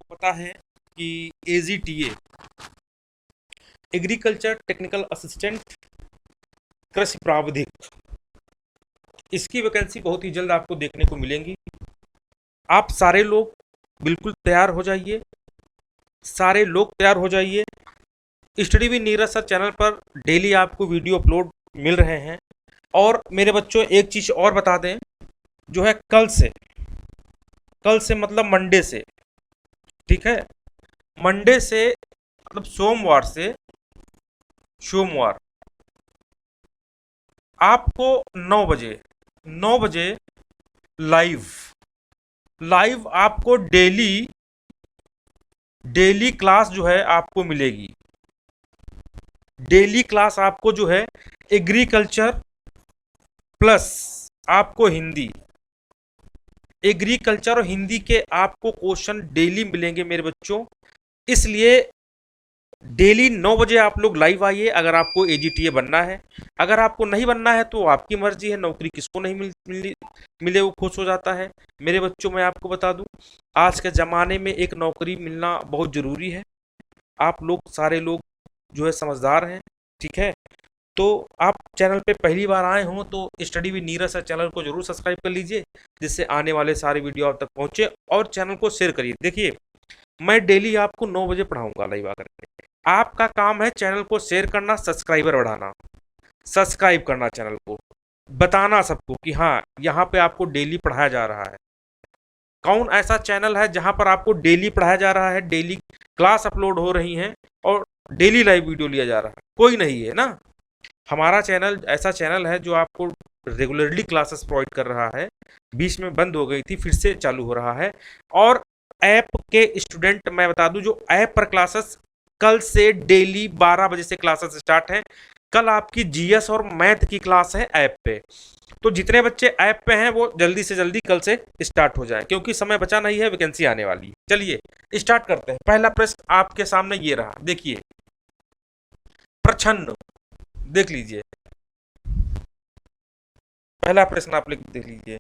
आपको पता है कि AGTA एग्रीकल्चर टेक्निकल असिस्टेंट कृषि प्रावधिक, इसकी वैकेंसी बहुत ही जल्द आपको देखने को मिलेंगी। आप सारे लोग बिल्कुल तैयार हो जाइए, सारे लोग तैयार हो जाइए। Study with Neeraj sir channel पर डेली आपको वीडियो अपलोड मिल रहे हैं। और मेरे बच्चों एक चीज़ और बता दें, जो है कल से मतलब मंडे से, ठीक है, मंडे से मतलब सोमवार आपको 9 बजे लाइव आपको डेली क्लास जो है आपको मिलेगी। डेली क्लास आपको जो है एग्रीकल्चर प्लस आपको हिंदी, एग्रीकल्चर और हिंदी के आपको क्वेश्चन डेली मिलेंगे मेरे बच्चों। इसलिए डेली 9 बजे आप लोग लाइव आइए अगर आपको AGTA बनना है। अगर आपको नहीं बनना है तो आपकी मर्जी है, नौकरी किसको नहीं मिले वो खुश हो जाता है। मेरे बच्चों मैं आपको बता दूं, आज के ज़माने में एक नौकरी मिलना बहुत ज़रूरी है। आप लोग सारे लोग जो है समझदार हैं, ठीक है। तो आप चैनल पे पहली बार आए हों तो study with Neeraj sir channel को जरूर सब्सक्राइब कर लीजिए, जिससे आने वाले सारे वीडियो आप तक पहुंचे। और चैनल को शेयर करिए। देखिए, मैं डेली आपको 9 बजे पढ़ाऊंगा लाइव आकर के। आपका काम है चैनल को शेयर करना, सब्सक्राइबर बढ़ाना, सब्सक्राइब करना, चैनल को बताना सबको कि हाँ यहाँ पे आपको डेली पढ़ाया जा रहा है। कौन ऐसा चैनल है जहाँ पर आपको डेली पढ़ाया जा रहा है, डेली क्लास अपलोड हो रही हैं और डेली लाइव वीडियो लिया जा रहा है? कोई नहीं है ना। हमारा चैनल ऐसा चैनल है जो आपको रेगुलरली क्लासेस प्रोवाइड कर रहा है। बीच में बंद हो गई थी, फिर से चालू हो रहा है। और ऐप के स्टूडेंट मैं बता दूं, जो ऐप पर क्लासेस कल से डेली 12 बजे से क्लासेस स्टार्ट हैं। कल आपकी GS और मैथ की क्लास है ऐप पे। तो जितने बच्चे ऐप पे हैं वो जल्दी से जल्दी कल से स्टार्ट हो जाए, क्योंकि समय बचा नहीं है, वैकेंसी आने वाली है। चलिए स्टार्ट करते हैं। पहला प्रश्न आपके सामने ये रहा, देखिए प्रछन्न, देख लीजिए। पहला प्रश्न आप देख लीजिए।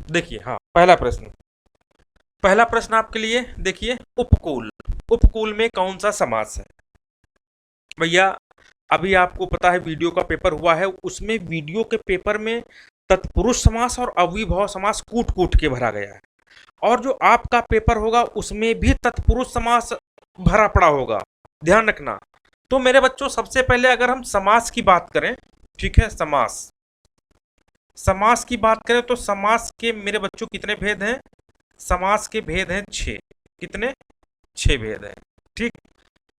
देखिए, हाँ, पहला प्रश्न आपके लिए देखिए, उपकूल में कौन सा समास है? भैया अभी आपको पता है वीडियो का पेपर हुआ है, उसमें वीडियो के पेपर में तत्पुरुष समास और अव्ययभाव समास कूट कूट के भरा गया है। और जो आपका पेपर होगा उसमें भी तत्पुरुष समास भरा पड़ा होगा, ध्यान रखना। तो मेरे बच्चों सबसे पहले अगर हम समास की बात करें, ठीक है, समास की बात करें तो समास के मेरे बच्चों कितने भेद हैं? समास के भेद हैं 6। कितने? 6 भेद हैं, ठीक।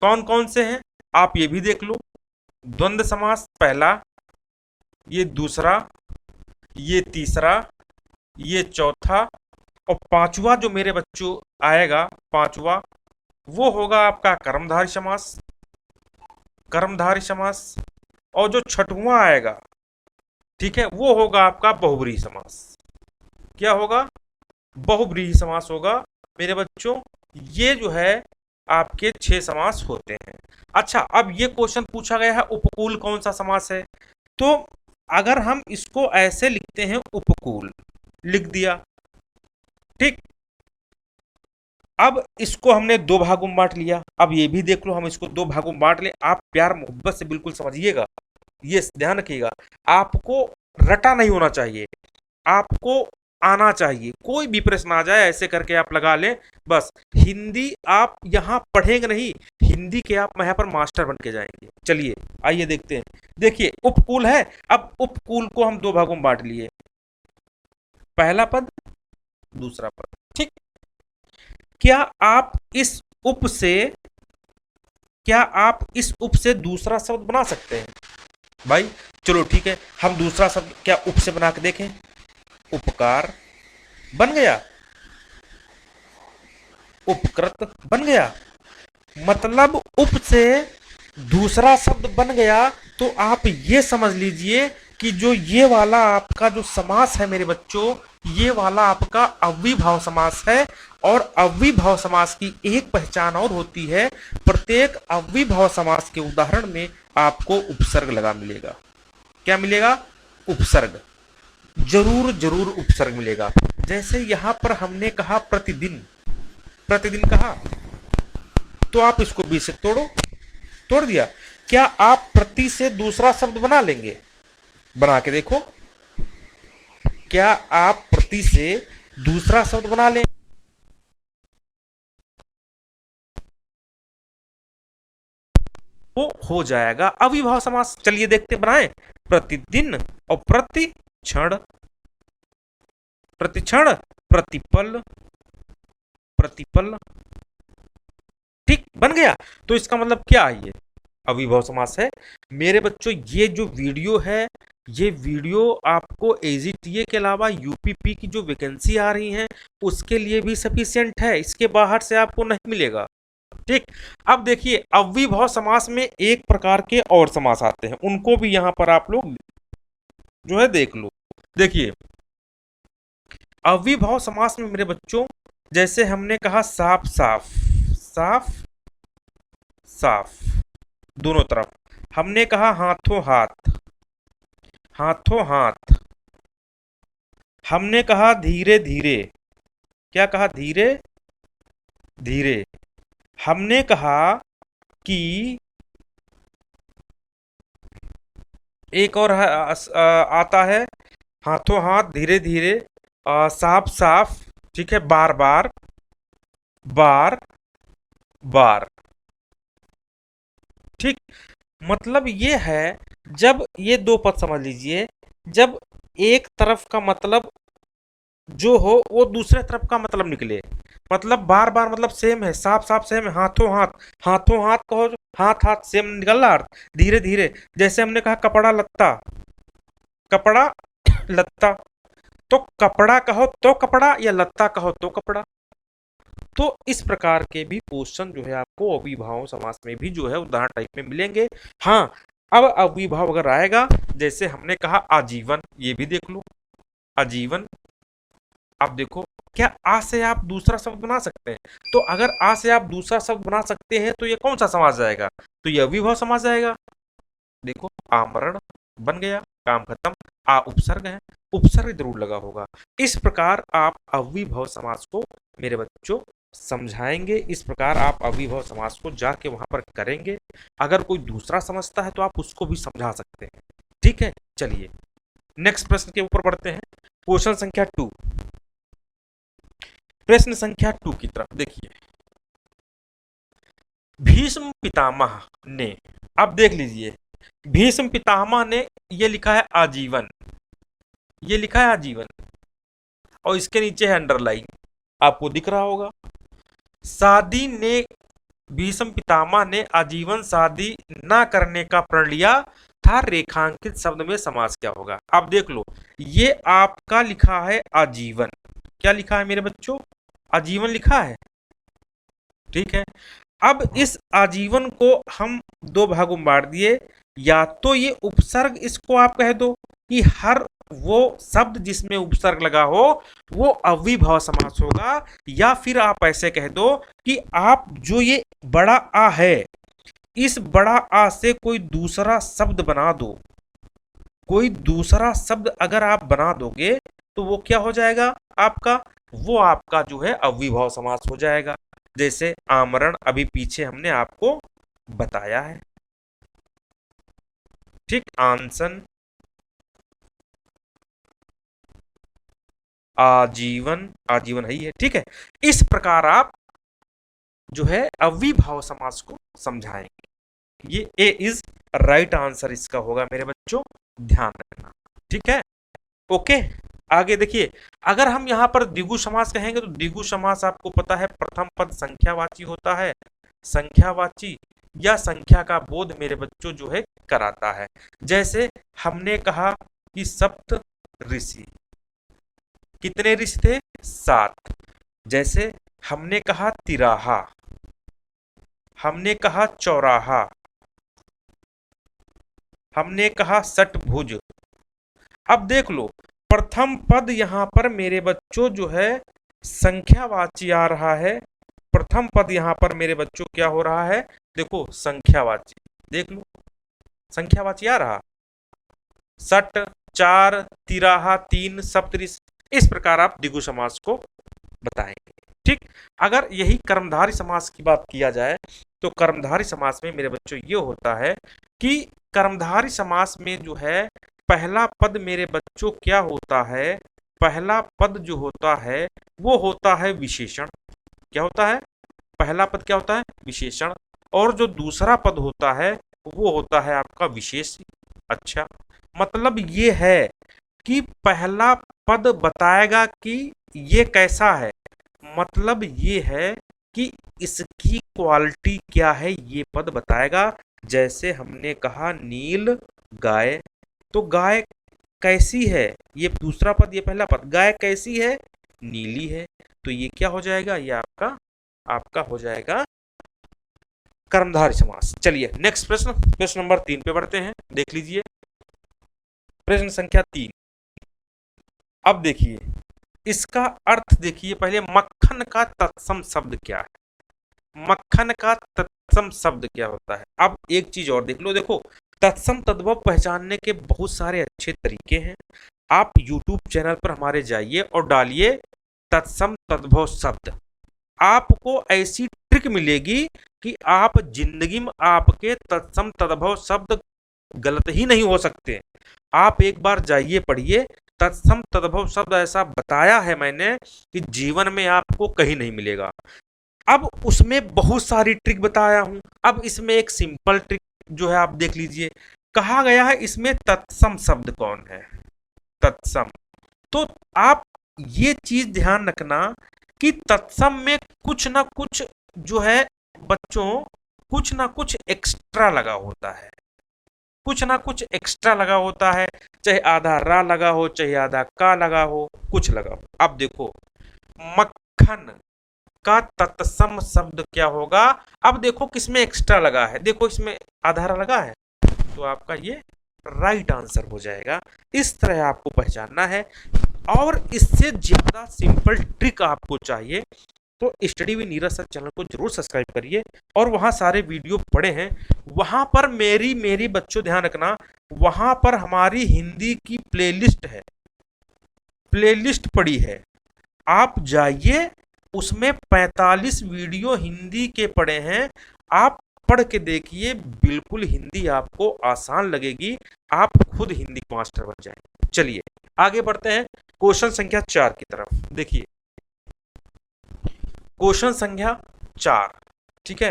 कौन कौन से हैं आप ये भी देख लो। द्वंद्व समास पहला, ये दूसरा, ये तीसरा, ये चौथा, और पांचवा जो मेरे बच्चों आएगा, पांचवा वो होगा आपका कर्मधारय समास। और जो छठवां आएगा, ठीक है, वो होगा आपका बहुब्रीहि समास। क्या होगा? बहुब्रीहि समास होगा मेरे बच्चों। ये जो है आपके 6 समास होते हैं। अच्छा, अब ये क्वेश्चन पूछा गया है उपकूल कौन सा समास है, तो अगर हम इसको ऐसे लिखते हैं, उपकूल लिख दिया, ठीक। अब इसको हमने 2 भागों में बांट लिया। अब ये भी देख लो, हम इसको 2 भागों में बांट ले। आप प्यार मोहब्बत से बिल्कुल समझिएगा, ये ध्यान रखिएगा, आपको रटा नहीं होना चाहिए, आपको आना चाहिए। कोई भी प्रश्न आ जाए ऐसे करके आप लगा लें बस। हिंदी आप यहां पढ़ेंगे नहीं, हिंदी के आप यहाँ पर मास्टर बन के जाएंगे। चलिए आइए देखते हैं। देखिए उपकूल है, अब उपकूल को हम 2 भागों में बांट लिए, पहला पद, दूसरा पद, ठीक। क्या आप इस उप से दूसरा शब्द बना सकते हैं? भाई चलो ठीक है, हम दूसरा शब्द क्या उप से बना के देखें। उपकार बन गया, उपकृत बन गया, मतलब उप से दूसरा शब्द बन गया। तो आप ये समझ लीजिए कि जो ये वाला आपका जो समास है मेरे बच्चों, ये वाला आपका अव्ययभाव समास है। और अव्ययभाव समास की एक पहचान और होती है, प्रत्येक अव्ययभाव समास के उदाहरण में आपको उपसर्ग लगा मिलेगा। क्या मिलेगा? उपसर्ग, जरूर जरूर उपसर्ग मिलेगा। जैसे यहां पर हमने कहा प्रतिदिन, प्रतिदिन कहा, तो आप इसको 20 से तोड़ो, तोड़ दिया। क्या आप प्रति से दूसरा शब्द बना लेंगे? बना के देखो, क्या आप प्रति से दूसरा शब्द बना लें? वो हो जाएगा अविभाव समास। चलिए देखते बनाए, प्रतिदिन और प्रति क्षण, प्रतिक्षण, प्रतिपल, प्रतिपल, ठीक बन गया। तो इसका मतलब क्या है, ये अविभाव समास है। मेरे बच्चों ये जो वीडियो है, ये वीडियो आपको एजीटीए के अलावा यूपीपी की जो वैकेंसी आ रही है उसके लिए भी सफिशिएंट है, इसके बाहर से आपको नहीं मिलेगा। ठीक, अब देखिए अव्ययभाव समास में एक प्रकार के और समास आते हैं, उनको भी यहां पर आप लोग जो है देख लो। देखिए अव्ययभाव समास में मेरे बच्चों, जैसे हमने कहा साफ साफ, साफ साफ दोनों तरफ, हमने कहा हाथों हाथ, हाथों हाथ, हमने कहा धीरे धीरे, क्या कहा, धीरे धीरे, हमने कहा कि एक और आता है हाथों हाथ, धीरे धीरे, साफ साफ, ठीक है, बार बार, बार बार, ठीक। मतलब ये है, जब ये दो पद समझ लीजिए, जब एक तरफ का मतलब जो हो वो दूसरे तरफ का मतलब निकले, मतलब बार बार मतलब सेम है, साफ साफ सेम है, हाथों हाथ, हाथों हाथ कहो, हाथ हाथ सेम निकल रहा अर्थ, धीरे धीरे, जैसे हमने कहा कपड़ा लत्ता, कपड़ा लत्ता, तो कपड़ा कहो तो कपड़ा, या लत्ता कहो तो कपड़ा। तो इस प्रकार के भी क्वेश्चन जो है आपको अविभाव समास में भी जो है उदाहरण टाइप में मिलेंगे। हाँ, अब अविभाव अगर आएगा, जैसे हमने कहा आजीवन, ये भी देख लो, आजीवन। आप देखो, क्या आ से आप दूसरा शब्द बना सकते हैं? तो अगर आ से आप दूसरा शब्द बना सकते हैं तो ये कौन सा समास जाएगा? तो ये अविभाव समास जाएगा। देखो आमरण बन गया, काम खत्म। आ उपसर्ग है, उपसर्ग जरूर लगा होगा। इस प्रकार आप अविभाव समास को मेरे बच्चों समझाएंगे, इस प्रकार आप अविभाव समास को जाके वहां पर करेंगे। अगर कोई दूसरा समझता है तो आप उसको भी समझा सकते हैं। ठीक है, चलिए नेक्स्ट प्रश्न के ऊपर बढ़ते हैं। क्वेश्चन संख्या 2, प्रश्न संख्या 2 की तरफ देखिए। भीष्म पितामह ने, अब देख लीजिए, भीष्म पितामह ने ये लिखा है आजीवन, ये लिखा है आजीवन, और इसके नीचे है अंडरलाइन, आपको दिख रहा होगा। शादी ने, भीष्म पितामह ने आजीवन शादी ना करने का प्रण लिया था, रेखांकित शब्द में समास क्या होगा? आप देख लो, ये आपका लिखा है आजीवन, क्या लिखा है मेरे बच्चों? आजीवन लिखा है, ठीक है। अब इस आजीवन को हम दो भागों में बांट दिए, या तो ये उपसर्ग, इसको आप कह दो कि हर वो शब्द जिसमें उपसर्ग लगा हो वो अविभाव समास होगा, या फिर आप ऐसे कह दो कि आप जो ये बड़ा आ है, इस बड़ा आ से कोई दूसरा शब्द बना दो, कोई दूसरा शब्द अगर आप बना दोगे तो वो क्या हो जाएगा आपका? वो आपका जो है अविभाव समास हो जाएगा। जैसे आमरण अभी पीछे हमने आपको बताया है, ठीक। आंसन, आजीवन, आजीवन है ही है, ठीक है। इस प्रकार आप जो है अविभाव समास को समझाएंगे। ये ए इज राइट आंसर इसका होगा मेरे बच्चों, ध्यान रखना, ठीक है। ओके, आगे देखिए, अगर हम यहां पर द्विगु समास कहेंगे तो द्विगु समास आपको पता है प्रथम पद संख्यावाची होता है, संख्यावाची या संख्या का बोध मेरे बच्चों जो है कराता है। जैसे हमने कहा कि सप्त ऋषि, कितने ऋषि थे? 7। जैसे हमने कहा तिराहा, हमने कहा चौराहा, हमने कहा षटभुज। अब देख लो, प्रथम पद यहां पर मेरे बच्चों जो है संख्यावाची आ रहा है, प्रथम पद यहां पर मेरे बच्चों क्या हो रहा है? देखो संख्यावाची, देख लो संख्यावाची आ रहा, षट 4, तिराहा 3, सप्तऋषि इस प्रकार आप द्विगु समास को बताएंगे। ठीक, अगर यही कर्मधारय समास की बात किया जाए तो कर्मधारय समास में मेरे बच्चों ये होता है कि कर्मधारय समास में जो है पहला पद मेरे बच्चों क्या होता है, पहला पद जो होता है वो होता है विशेषण। क्या होता है? पहला पद क्या होता है? विशेषण। और जो दूसरा पद होता है वो होता है आपका विशेष्य। अच्छा, मतलब ये है कि पहला पद बताएगा कि ये कैसा है, मतलब ये है कि इसकी क्वालिटी क्या है, ये पद बताएगा। जैसे हमने कहा नील गाय, तो गाय कैसी है, ये दूसरा पद, ये पहला पद, गाय कैसी है, नीली है। तो ये क्या हो जाएगा? ये आपका आपका हो जाएगा कर्मधारय समास। चलिए नेक्स्ट प्रश्न, प्रश्न नंबर 3 पे बढ़ते हैं। देख लीजिए प्रश्न संख्या 3। अब देखिए इसका अर्थ देखिए, पहले मक्खन का तत्सम शब्द क्या है? मक्खन का तत्सम शब्द क्या होता है? अब एक चीज और देख लो, देखो तत्सम तद्भव पहचानने के बहुत सारे अच्छे तरीके हैं। आप YouTube चैनल पर हमारे जाइए और डालिए तत्सम तद्भव शब्द, आपको ऐसी ट्रिक मिलेगी कि आप जिंदगी में आपके तत्सम तद्भव शब्द गलत ही नहीं हो सकते। आप एक बार जाइए पढ़िए, तत्सम तद्भव शब्द ऐसा बताया है मैंने कि जीवन में आपको कहीं नहीं मिलेगा। अब उसमें बहुत सारी ट्रिक बताया हूं, अब इसमें एक सिंपल ट्रिक जो है आप देख लीजिए। कहा गया है इसमें तत्सम शब्द कौन है? तत्सम। तो आप ये चीज ध्यान रखना कि तत्सम में कुछ ना कुछ जो है बच्चों, कुछ ना कुछ एक्स्ट्रा लगा होता है, कुछ ना कुछ एक्स्ट्रा लगा होता है, चाहे आधा रा लगा हो, चाहे आधा का लगा हो, कुछ लगा हो। अब देखो मक्खन का तत्सम शब्द क्या होगा? अब देखो किसमें एक्स्ट्रा लगा है, देखो इसमें आधा रा लगा है, तो आपका ये राइट आंसर हो जाएगा। इस तरह आपको पहचानना है। और इससे ज्यादा सिंपल ट्रिक आपको चाहिए तो study with Neeraj sir channel को जरूर सब्सक्राइब करिए और वहां सारे वीडियो पड़े हैं। वहां पर मेरी बच्चों ध्यान रखना, वहां पर हमारी हिंदी की प्लेलिस्ट है, प्लेलिस्ट पड़ी है। आप जाइए, उसमें 45 वीडियो हिंदी के पड़े हैं, आप पढ़ के देखिए, बिल्कुल हिंदी आपको आसान लगेगी, आप खुद हिंदी मास्टर बन जाएंगे। चलिए आगे बढ़ते हैं क्वेश्चन संख्या 4 की तरफ। देखिए क्वेश्चन संख्या 4, ठीक है,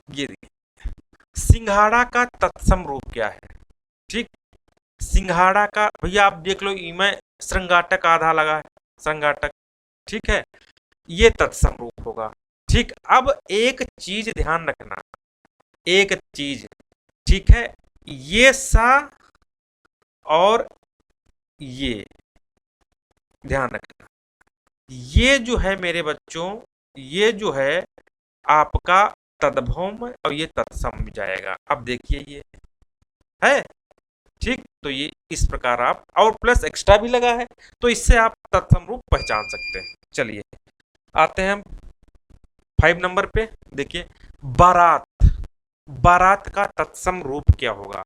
ये देखिए सिंघाड़ा का तत्सम रूप क्या है? ठीक, सिंघाड़ा का भैया आप देख लो, इमें श्रृंगाटक आधा लगा है, श्रृंगाटक, ठीक है, ये तत्सम रूप होगा। ठीक, अब एक चीज ध्यान रखना, एक चीज, ठीक है, ये सा और ये ध्यान रखना, ये जो है मेरे बच्चों, ये जो है आपका तद्भव में और ये तत्सम में जाएगा। अब देखिए ये है, ठीक, तो ये इस प्रकार आप, और प्लस एक्स्ट्रा भी लगा है, तो इससे आप तत्सम रूप पहचान सकते हैं। चलिए आते हैं हम 5 नंबर पे। देखिए बारात, बारात का तत्सम रूप क्या होगा?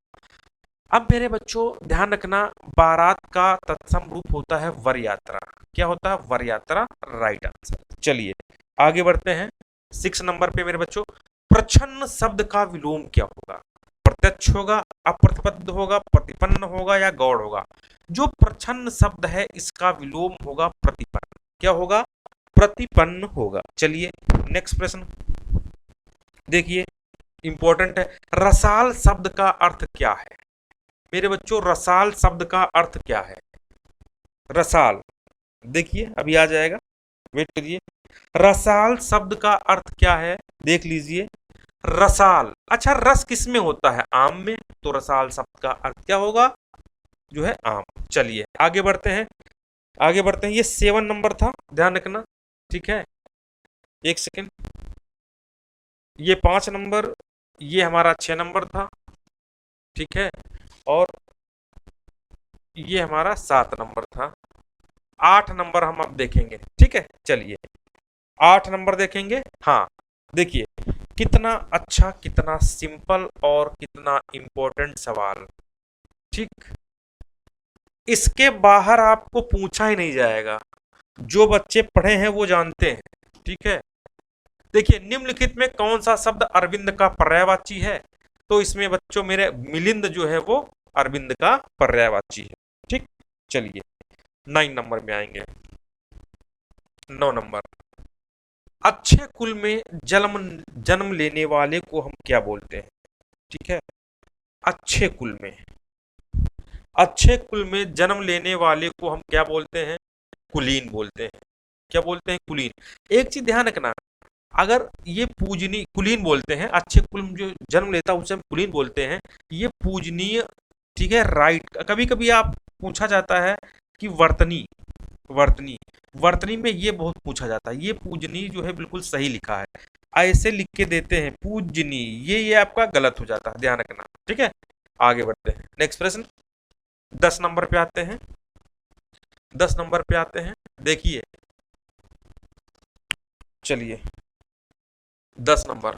अब मेरे बच्चों ध्यान रखना, बारात का तत्सम रूप होता है वर यात्रा। क्या होता है? वर यात्रा, राइट आंसर। चलिए आगे बढ़ते हैं 6 नंबर पे मेरे बच्चों। प्रच्छन्न शब्द का विलोम क्या होगा? प्रत्यक्ष होगा, अप्रतिपद होगा, प्रतिपन्न होगा या गौड़ होगा? जो प्रच्छन्न शब्द है इसका विलोम होगा प्रतिपन्न। क्या होगा? प्रतिपन्न होगा। चलिए नेक्स्ट प्रश्न देखिए, इंपॉर्टेंट है। रसाल शब्द का अर्थ क्या है? मेरे बच्चों रसाल शब्द का अर्थ क्या है? रसाल, देखिए अभी आ जाएगा, वेट करिए। रसाल शब्द का अर्थ क्या है? देख लीजिए, रसाल, अच्छा रस किस में होता है? आम में, तो रसाल शब्द का अर्थ क्या होगा? जो है आम। चलिए आगे बढ़ते हैं, आगे बढ़ते हैं। ये 7 नंबर था, ध्यान रखना, ठीक है, एक सेकेंड। ये 5 नंबर, ये हमारा 6 नंबर था, ठीक है, और ये हमारा 7 नंबर था। 8 नंबर हम अब देखेंगे, ठीक है। चलिए 8 नंबर देखेंगे। हाँ देखिए कितना अच्छा, कितना सिंपल और कितना इंपॉर्टेंट सवाल, ठीक। इसके बाहर आपको पूछा ही नहीं जाएगा। जो बच्चे पढ़े हैं वो जानते हैं। ठीक है, देखिए निम्नलिखित में कौन सा शब्द अरविंद का पर्यायवाची है? तो इसमें बच्चों मेरे मिलिंद जो है वो अरविंद का पर्यायवाची है। ठीक, चलिए 9 नंबर में आएंगे। 9 नंबर, अच्छे कुल में जन्म लेने वाले को हम क्या बोलते हैं? ठीक है, अच्छे कुल में, अच्छे कुल में जन्म लेने वाले को हम क्या बोलते हैं? कुलीन बोलते हैं। क्या बोलते हैं? कुलीन। एक चीज ध्यान रखना, अगर ये पूजनीय कुलीन बोलते हैं, अच्छे कुल में जो जन्म लेता है उसे हम कुलीन बोलते हैं, ये पूजनीय। ठीक है, राइट। कभी कभी आप पूछा जाता है कि वर्तनी, वर्तनी, वर्तनी में ये बहुत पूछा जाता है। ये पूजनीय जो है बिल्कुल सही लिखा है, ऐसे लिख के देते हैं पूजनीय, ये आपका गलत हो जाता है, ध्यान रखना। ठीक है, आगे बढ़ते हैं। नेक्स्ट प्रश्न 10 नंबर पे आते हैं। 10 नंबर पे आते हैं, देखिए, चलिए 10 नंबर,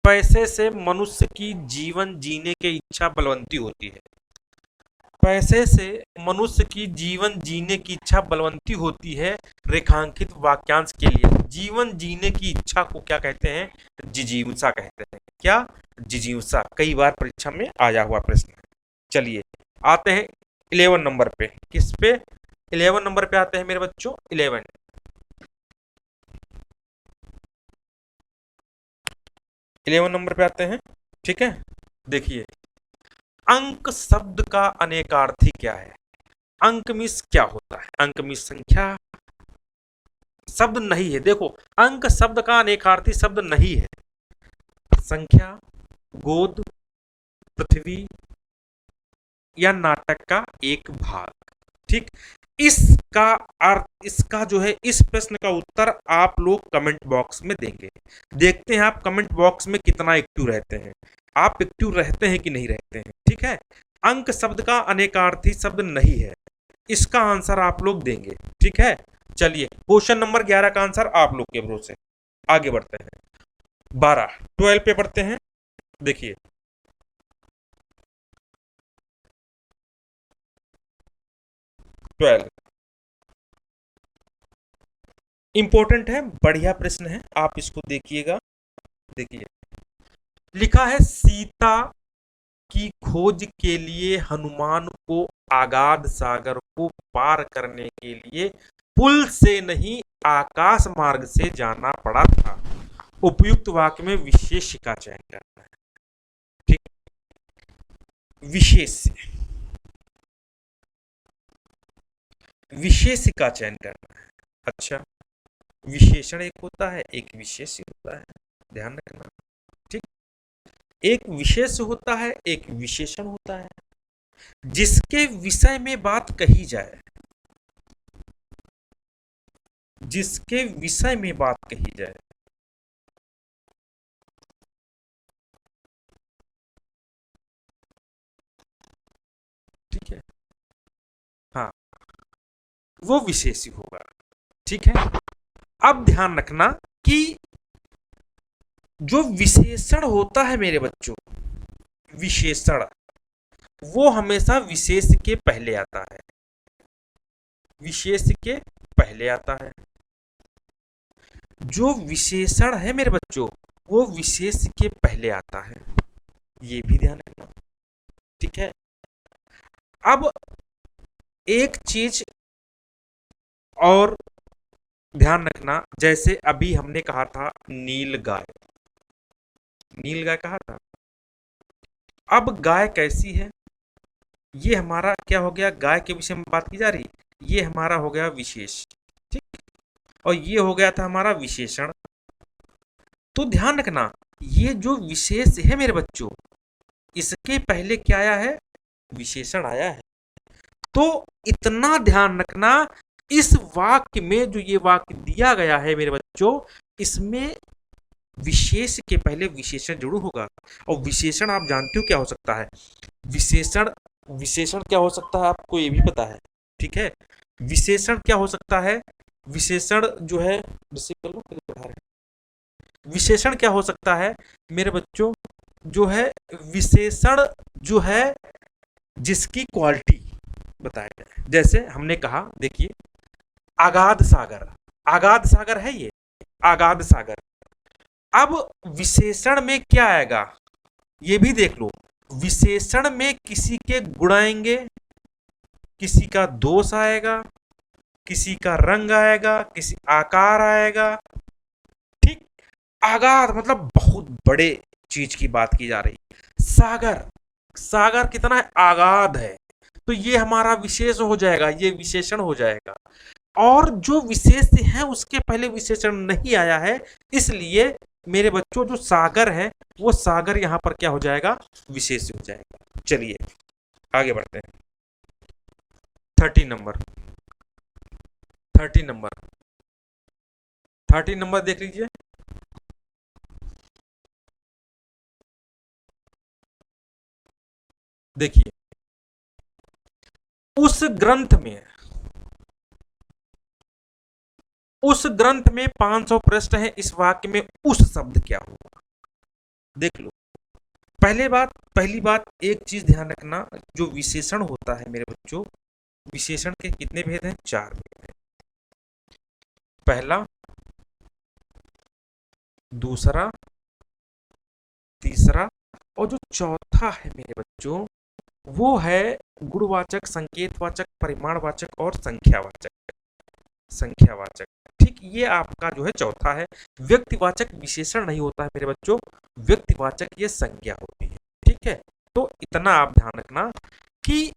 पैसे से मनुष्य की जीवन जीने की इच्छा बलवंती होती है। पैसे से मनुष्य की जीवन जीने की इच्छा बलवंती होती है। रेखांकित वाक्यांश के लिए जीवन जीने की इच्छा को क्या कहते हैं? जिजीविषा कहते हैं। क्या? जिजीविषा। कई बार परीक्षा में आया हुआ प्रश्न है। चलिए आते हैं 11 नंबर पे। किस पे? 11 नंबर पे आते हैं मेरे बच्चों। 11 नंबर पे आते हैं। ठीक है, देखिए, अंक शब्द का अनेकार्थी क्या है? अंक मीन्स क्या होता है? अंक मीन्स संख्या शब्द नहीं है। देखो, अंक शब्द का अनेकार्थी शब्द नहीं है। संख्या, गोद, पृथ्वी या नाटक का एक भाग। ठीक, इसका अर्थ, इसका जो है, इस प्रश्न का उत्तर आप लोग कमेंट बॉक्स में देंगे। देखते हैं आप कमेंट बॉक्स में कितना एक्टिव रहते हैं, आप एक्टिव रहते हैं कि नहीं रहते हैं। ठीक है, अंक शब्द का अनेकार्थी शब्द नहीं है, इसका आंसर आप लोग देंगे। ठीक है, चलिए क्वेश्चन नंबर 11 का आंसर आप लोग के भरोसे। आगे बढ़ते हैं, 12 पे बढ़ते हैं। देखिए, इंपॉर्टेंट है, बढ़िया प्रश्न है, आप इसको देखिएगा। देखिए, लिखा है सीता की खोज के लिए हनुमान को अगाध सागर को पार करने के लिए पुल से नहीं आकाश मार्ग से जाना पड़ा था। उपयुक्त वाक्य में विशेष का चयन करना है। ठीक, विशेष, विशेष का चयन करना है। अच्छा, विशेषण एक होता है, एक विशेष होता है, ध्यान रखना। ठीक, एक विशेष होता है, एक विशेषण होता है। जिसके विषय में बात कही जाए, जिसके विषय में बात कही जाए, ठीक है, हाँ, वो विशेषी होगा। ठीक है, अब ध्यान रखना कि जो विशेषण होता है मेरे बच्चों, विशेषण, वो हमेशा विशेष के पहले आता है, विशेष के पहले आता है। जो विशेषण है मेरे बच्चों, वो विशेष के पहले आता है, ये भी ध्यान रखना। ठीक है, अब एक चीज और ध्यान रखना, जैसे अभी हमने कहा था नील गाय, नील गाय कहा था। अब गाय कैसी है, ये हमारा क्या हो गया? गाय के विषय में बात की जा रही, ये हमारा हो गया विशेष। ठीक, और ये हो गया था हमारा विशेषण। तो ध्यान रखना, ये जो विशेष है मेरे बच्चों, इसके पहले क्या आया है? विशेषण आया है। तो इतना ध्यान रखना, इस वाक्य में जो ये वाक्य दिया गया है मेरे बच्चों, इसमें विशेष के पहले विशेषण जरूर होगा। और विशेषण आप जानते हो क्या हो सकता है? विशेषण, विशेषण क्या हो सकता है आपको ये भी पता है। ठीक है, विशेषण क्या हो सकता है? विशेषण जो है, विशेषण क्या हो सकता है मेरे बच्चों? जो है विशेषण जो है जिसकी क्वालिटी बताया गया है। जैसे हमने कहा, देखिए अगाध सागर, अगाध सागर है ये, अगाध सागर। अब विशेषण में क्या आएगा ये भी देख लो। विशेषण में किसी के गुण आएंगे, किसी का दोष आएगा, किसी का रंग आएगा, किसी आकार आएगा। ठीक, अगाध मतलब बहुत बड़े चीज की बात की जा रही है। सागर, सागर कितना है, आगाध है, तो ये हमारा विशेष हो जाएगा, ये विशेषण हो जाएगा। और जो विशेष है उसके पहले विशेषण नहीं आया है, इसलिए मेरे बच्चों जो सागर है वो सागर यहां पर क्या हो जाएगा, विशेष हो जाएगा। चलिए आगे बढ़ते हैं। 30 नंबर, 30 नंबर, 30 नंबर देख लीजिए। देखिए उस ग्रंथ में, उस ग्रंथ में 500 पृष्ठ है, इस वाक्य में उस शब्द क्या होगा, देख लो। पहली बात एक चीज ध्यान रखना, जो विशेषण होता है मेरे बच्चों, विशेषण के कितने भेद हैं, 4 भेद हैं। पहला, दूसरा, तीसरा, और जो चौथा है मेरे बच्चों वो है गुणवाचक, संकेतवाचक, परिमाणवाचक और संख्यावाचक, संख्यावाचक। ठीक, ये आपका जो है चौथा है। व्यक्तिवाचक विशेषण नहीं होता है मेरे बच्चों, व्यक्तिवाचक ये संज्ञा होती है। ठीक है, तो इतना आप ध्यान रखना कि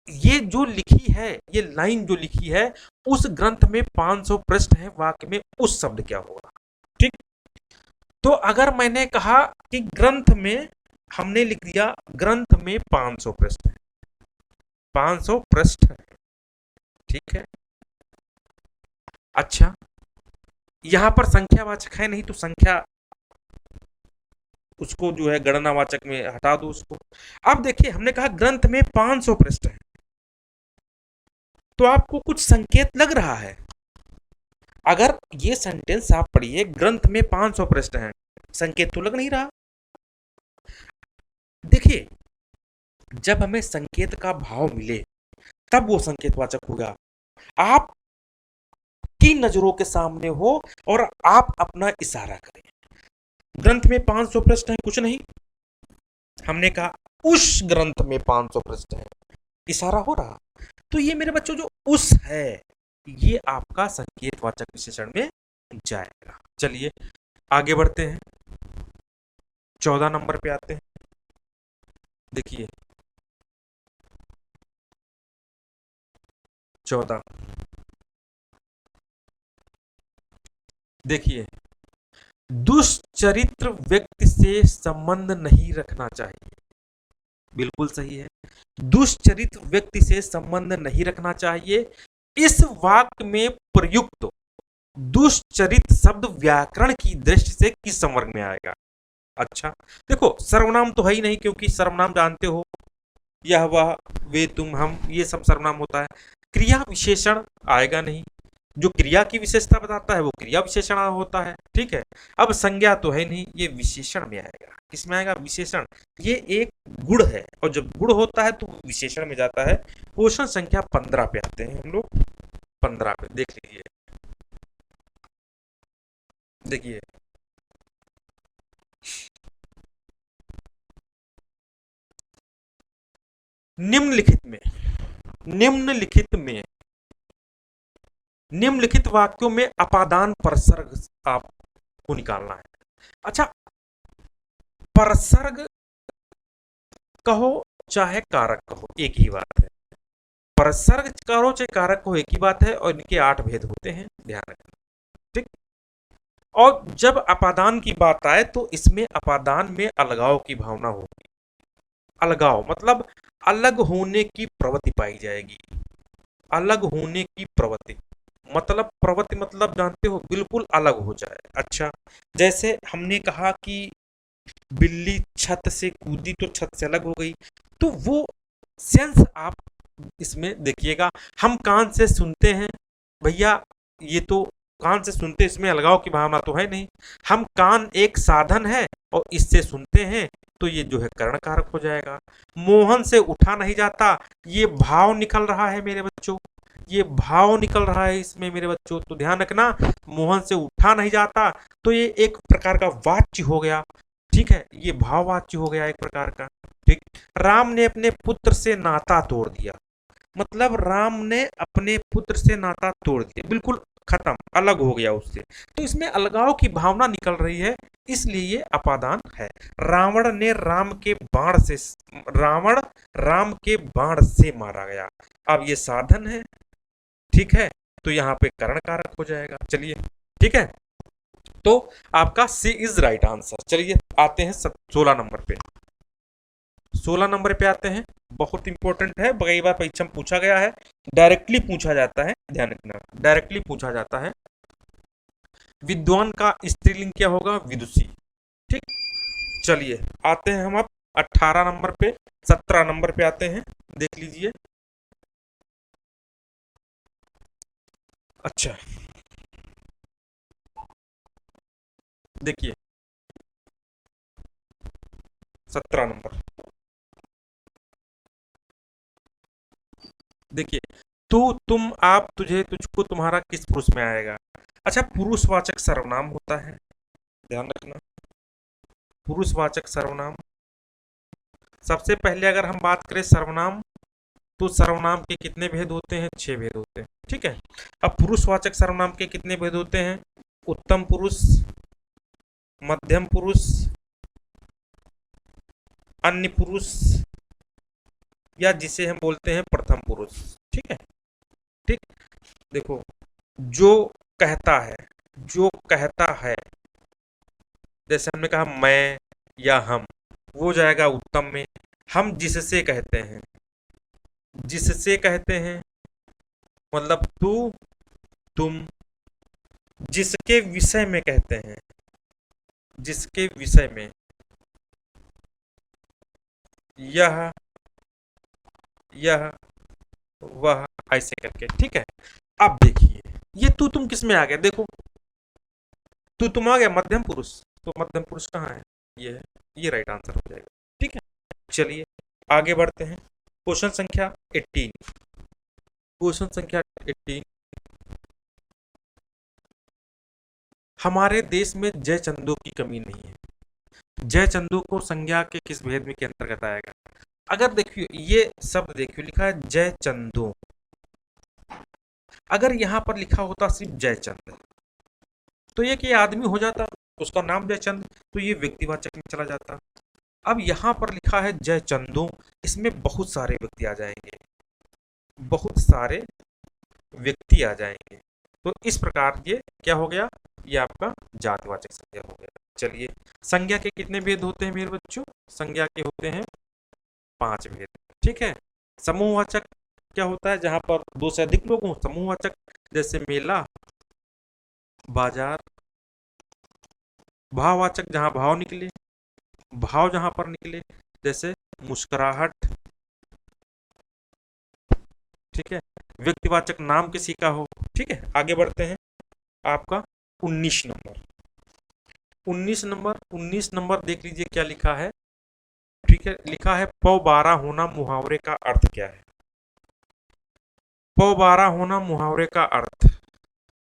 ये जो लिखी है, ये लाइन जो लिखी है, उस ग्रंथ में 500 पृष्ठ है, वाक्य में उस शब्द क्या होगा। ठीक, तो अगर मैंने कहा कि ग्रंथ में, हमने लिख दिया ग्रंथ में 500 पृष्ठ है, 500 पृष्ठ है, ठीक है। अच्छा, यहां पर संख्यावाचक है नहीं, तो संख्या उसको जो है गणनावाचक में हटा दो उसको। अब देखिए हमने कहा ग्रंथ में 500 पृष्ठ है, तो आपको कुछ संकेत लग रहा है। अगर ये सेंटेंस आप पढ़िए, ग्रंथ में 500 पृष्ठ हैं, संकेत तो लग नहीं रहा। देखिए जब हमें संकेत का भाव मिले तब वो संकेतवाचक होगा। आप की नजरों के सामने हो और आप अपना इशारा करें। ग्रंथ में 500 पृष्ठ हैं, कुछ नहीं, हमने कहा उस ग्रंथ में 500 पृष्ठ है, इशारा हो रहा, तो ये मेरे बच्चों जो उस है ये आपका संकेतवाचक विशेषण में जाएगा। चलिए आगे बढ़ते हैं, 14 नंबर पे आते हैं। देखिए 14, देखिए दुष्चरित्र व्यक्ति से संबंध नहीं रखना चाहिए, बिल्कुल सही है। दुष्चरित्र व्यक्ति से संबंध नहीं रखना चाहिए। इस वाक्य में प्रयुक्त दुष्चरित्र शब्द व्याकरण की दृष्टि से किस संवर्ग में आएगा। अच्छा देखो, सर्वनाम तो है ही नहीं, क्योंकि सर्वनाम जानते हो, यह वह वे तुम हम, ये सब सर्वनाम होता है। क्रिया विशेषण आएगा नहीं, जो क्रिया की विशेषता बताता है वो क्रिया विशेषण होता है। ठीक है, अब संज्ञा तो है नहीं, ये विशेषण में आएगा। किसमें आएगा, विशेषण। ये एक गुण है, और जब गुण होता है तो विशेषण में जाता है। क्वेश्चन संख्या 15 पे आते हैं हम लोग, 15 पे देख लीजिए। देखिए निम्नलिखित में, निम्नलिखित में, निम्नलिखित वाक्यों में अपादान परसर्ग आपको निकालना है। अच्छा, परसर्ग कहो चाहे कारक कहो एक ही बात है, परसर्ग कहो चाहे कारक कहो एक ही बात है, और इनके 8 भेद होते हैं, ध्यान रखना। ठीक, और जब अपादान की बात आए तो इसमें अपादान में अलगाव की भावना होगी। अलगाव मतलब अलग होने की प्रवृत्ति पाई जाएगी, अलग होने की प्रवृत्ति, मतलब प्रवृत्ति मतलब जानते हो, बिल्कुल अलग हो जाए। अच्छा, जैसे हमने कहा कि बिल्ली छत से कूदी तो छत से अलग हो गई, तो वो सेंस आप इसमें देखिएगा। हम कान से सुनते हैं भैया, ये तो कान से सुनते, इसमें अलगाव की भावना तो है नहीं। हम कान एक साधन है और इससे सुनते हैं, तो ये जो है करण कारक हो जाएगा। मोहन से उठा नहीं जाता, ये भाव निकल रहा है मेरे बच्चों, ये भाव निकल रहा है इसमें मेरे बच्चों, तो ध्यान रखना। मोहन से उठा नहीं जाता, तो ये एक प्रकार का वाच्य हो गया, ठीक है, ये भाववाच्य हो गया एक प्रकार का। ठीक। राम ने अपने पुत्र से नाता तोड़ दिया, मतलब राम ने अपने पुत्र से नाता तोड़ दिया, बिल्कुल खत्म, अलग हो गया उससे, तो इसमें अलगाव की भावना निकल रही है, इसलिए ये अपादान है। रावण ने रावण राम के बाण से मारा गया, अब ये साधन है, ठीक है, तो यहाँ पे करण कारक हो जाएगा। चलिए ठीक है, तो आपका सी इज राइट आंसर। चलिए आते हैं 16 नंबर पे। 16 नंबर पे आते हैं, बहुत इंपॉर्टेंट है, कई बार परीक्षा में पूछा गया है, डायरेक्टली पूछा जाता है, ध्यान रखना, डायरेक्टली पूछा जाता है। विद्वान का स्त्रीलिंग क्या होगा? विदुषी। ठीक। चलिए आते हैं हम अब 18 नंबर पे, 17 नंबर पे आते हैं, देख लीजिए। अच्छा देखिए 17 नंबर, देखिए, तू तुम आप तुझे तुझको तुम्हारा किस पुरुष में आएगा? अच्छा, पुरुषवाचक सर्वनाम होता है, ध्यान रखना, पुरुषवाचक सर्वनाम। सबसे पहले अगर हम बात करें सर्वनाम, तो सर्वनाम के कितने भेद होते हैं? 6 भेद होते हैं, ठीक है। अब पुरुषवाचक सर्वनाम के कितने भेद होते हैं? उत्तम पुरुष, मध्यम पुरुष, अन्य पुरुष, या जिसे हम बोलते हैं प्रथम पुरुष, ठीक है। ठीक। देखो, जो कहता है, जो कहता है, जैसे हमने कहा मैं या हम, वो जाएगा उत्तम में। हम जिससे कहते हैं, जिससे कहते हैं मतलब तू तुम, जिसके विषय में कहते हैं, जिसके विषय में, यह यह वह, ऐसे करके, ठीक है। अब देखिए ये तू तुम किस में आ गया? देखो तू तुम आ गया मध्यम पुरुष, तो मध्यम पुरुष कहाँ है? ये है, ये राइट आंसर हो जाएगा, ठीक है। चलिए आगे बढ़ते हैं, क्वेश्चन संख्या 18। क्वेश्चन संख्या 18, हमारे देश में जय चंदू की कमी नहीं है। जय चंदू को संज्ञा के किस भेद में के अंतर्गत आएगा? अगर देखिए ये शब्द देखिए लिखा है जय चंदू, अगर यहां पर लिखा होता सिर्फ जयचंद, तो ये कि आदमी हो जाता, उसका नाम जयचंद, तो ये व्यक्तिवाचक में चला जाता। अब यहां पर लिखा है जय चंदू, इसमें बहुत सारे व्यक्ति आ जाएंगे, बहुत सारे व्यक्ति आ जाएंगे, तो इस प्रकार ये क्या हो गया? ये आपका जातिवाचक संज्ञा हो गया। चलिए, संज्ञा के कितने भेद होते हैं मेरे बच्चों? संज्ञा के होते हैं 5 भेद, ठीक है। समूहवाचक क्या होता है? जहां पर 2 से अधिक लोग हों, समूहवाचक, जैसे मेला, बाजार। भाववाचक, जहां भाव निकले, भाव जहां पर निकले, जैसे मुस्कुराहट, ठीक है। व्यक्तिवाचक, नाम किसी का हो, ठीक है। आगे बढ़ते हैं, आपका 19 नंबर, 19 नंबर, 19 नंबर देख लीजिए क्या लिखा है, ठीक है। लिखा है पौबारा होना मुहावरे का अर्थ क्या है? पौबारा होना मुहावरे का अर्थ,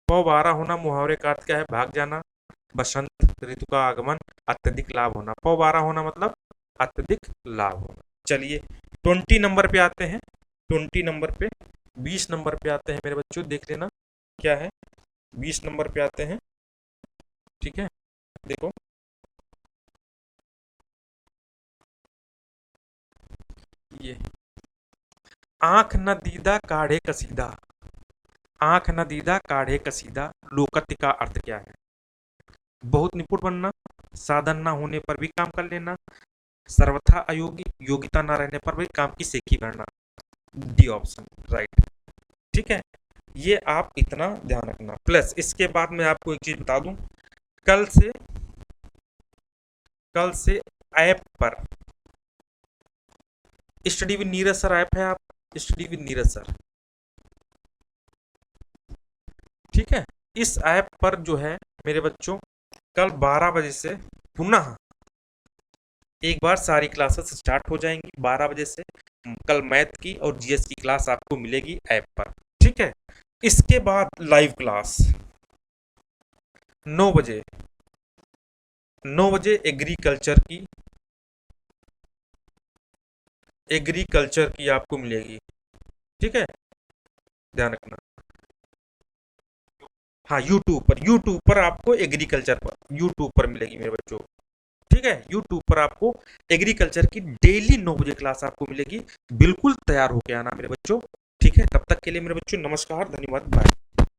पौबारा होना मुहावरे का अर्थ क्या है? भाग जाना, बसंत ऋतु का आगमन, अत्यधिक लाभ होना। पौबारा होना मतलब अत्यधिक लाभ होना। चलिए 20 नंबर पे आते हैं, 20 नंबर पे, 20 नंबर पे आते हैं मेरे बच्चों, देख लेना क्या है। 20 नंबर पे आते हैं, ठीक है। देखो ये, आंख न दीदा काढ़े कसीदा, आंख न दीदा काढ़े कसीदा, लोकत्य का अर्थ क्या है? बहुत निपुण बनना, साधन ना होने पर भी काम कर लेना, सर्वथा अयोग्य, योग्यता ना रहने पर भी काम की सेखी भरना। डी ऑप्शन राइट, ठीक है। ये आप इतना ध्यान रखना। प्लस इसके बाद मैं आपको एक चीज बता दूं, कल से ऐप पर study with Neeraj sir app है, आप स्टडी विद नीरज सर, ठीक है। इस ऐप पर जो है मेरे बच्चों, कल 12 बजे से पुनः एक बार सारी क्लासेस स्टार्ट हो जाएंगी 12 बजे से। कल मैथ की और जीएस की क्लास आपको मिलेगी ऐप पर, ठीक है। इसके बाद लाइव क्लास 9 बजे, 9 बजे एग्रीकल्चर की आपको मिलेगी, ठीक है, ध्यान रखना। हाँ, यूट्यूब पर आपको एग्रीकल्चर पर यूट्यूब पर मिलेगी मेरे बच्चों, ठीक है। यूट्यूब पर आपको एग्रीकल्चर की डेली 9 बजे क्लास आपको मिलेगी। बिल्कुल तैयार होके आना मेरे बच्चों, ठीक है। तब तक के लिए मेरे बच्चों नमस्कार, धन्यवाद, बाय।